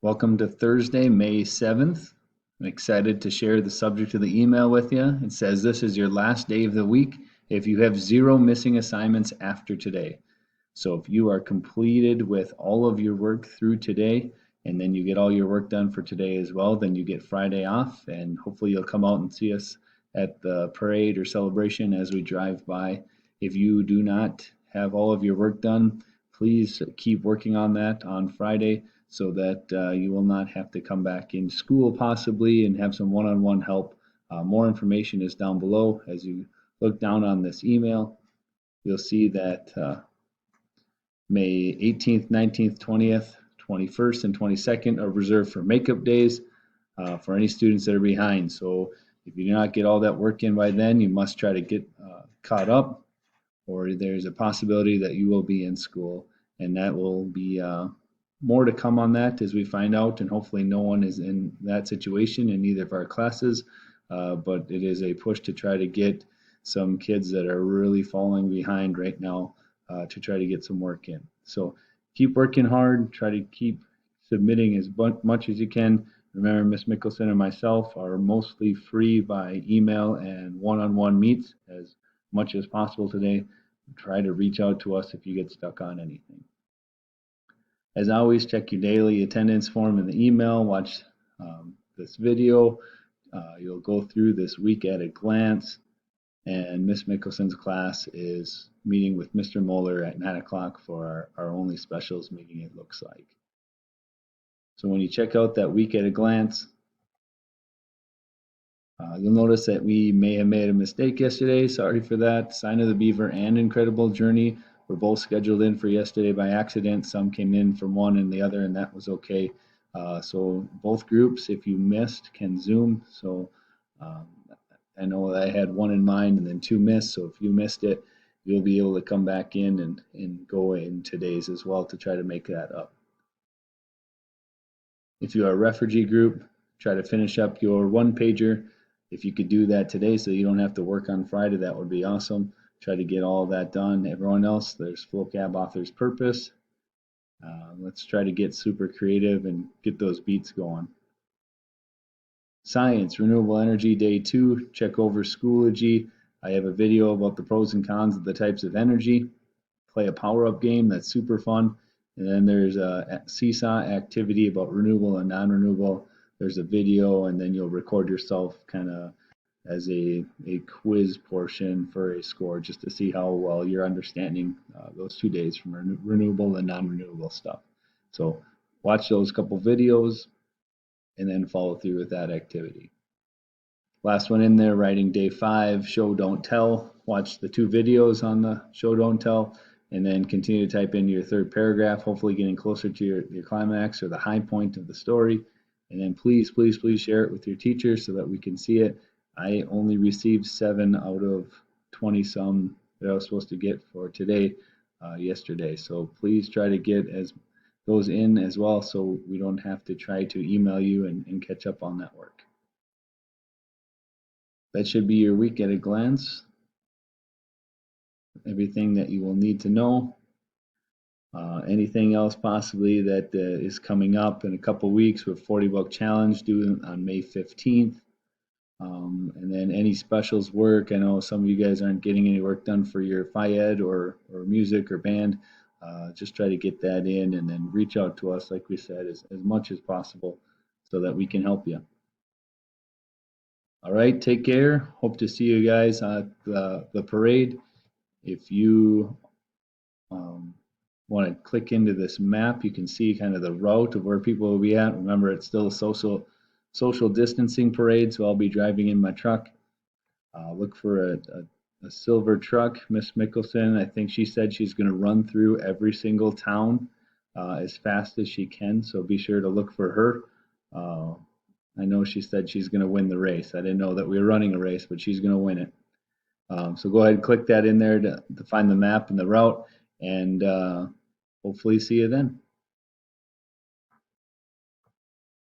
Welcome to Thursday, May 7th. I'm excited to share the subject of the email with you. It says this is your last day of the week if you have 0 missing assignments after today. So if you are completed with all of your work through today, and then you get all your work done for today as well, then you get Friday off, and hopefully you'll come out and see us at the parade or celebration as we drive by. If you do not have all of your work done, please keep working on that on Friday so that you will not have to come back in school possibly and have some one-on-one help. More information is down below. As you look down on this email, you'll see that May 18th, 19th, 20th, 21st, and 22nd are reserved for makeup days for any students that are behind. So if you do not get all that work in by then, you must try to get caught up, or there's a possibility that you will be in school, and that will be more to come on that as we find out, and hopefully no one is in that situation in either of our classes, but it is a push to try to get some kids that are really falling behind right now to try to get some work in. So keep working hard, try to keep submitting as much as you can. Remember, Miss Mickelson and myself are mostly free by email and one-on-one meets as much as possible today. Try to reach out to us if you get stuck on anything. As always, check your daily attendance form in the email, watch this video. You'll go through this week at a glance, and Miss Mickelson's class is meeting with Mr. Moeller at 9 o'clock for our only specials meeting, it looks like. So when you check out that week at a glance, you'll notice that we may have made a mistake yesterday. Sorry for that. Sign of the Beaver and Incredible Journey were both scheduled in for yesterday by accident. Some came in from one and the other, and that was okay. So both groups, if you missed, can Zoom. So I know that I had one in mind and then two missed. So if you missed it, you'll be able to come back in and go in today's as well to try to make that up. If you are a refugee group, try to finish up your one pager. If you could do that today so you don't have to work on Friday, that would be awesome. Try to get all that done. Everyone else, there's FloCab Author's Purpose. Let's try to get super creative and get those beats going. Science, Renewable Energy Day 2, check over Schoology. I have a video about the pros and cons of the types of energy. Play a power-up game, that's super fun. And then there's a seesaw activity about renewable and non-renewable. There's a video, and then you'll record yourself kind of as a quiz portion for a score just to see how well you're understanding those 2 days from renewable and non-renewable stuff. So watch those couple videos and then follow through with that activity. Last one in there, writing day 5, show, don't tell. Watch the 2 videos on the show, don't tell, and then continue to type in your 3rd paragraph, hopefully getting closer to your climax or the high point of the story. And then please, please, please share it with your teacher so that we can see it. I only received 7 out of 20 some that I was supposed to get for today, yesterday. So please try to get those in as well so we don't have to try to email you and catch up on that work. That should be your week at a glance. Everything that you will need to know. Anything else possibly that is coming up in a couple weeks with 40 book challenge due on May 15th. And then any specials work. I know some of you guys aren't getting any work done for your Phi-Ed or music or band. Just try to get that in and then reach out to us, like we said, as much as possible so that we can help you. All right, take care. Hope to see you guys at the parade. If you want to click into this map, you can see kind of the route of where people will be at. Remember, it's still a social distancing parade, so I'll be driving in my truck. Look for a silver truck. Miss Mickelson, I think she said she's going to run through every single town as fast as she can, so be sure to look for her. I know she said she's going to win the race. I didn't know that we were running a race, but she's going to win it. So go ahead and click that in there to find the map and the route, and hopefully see you then.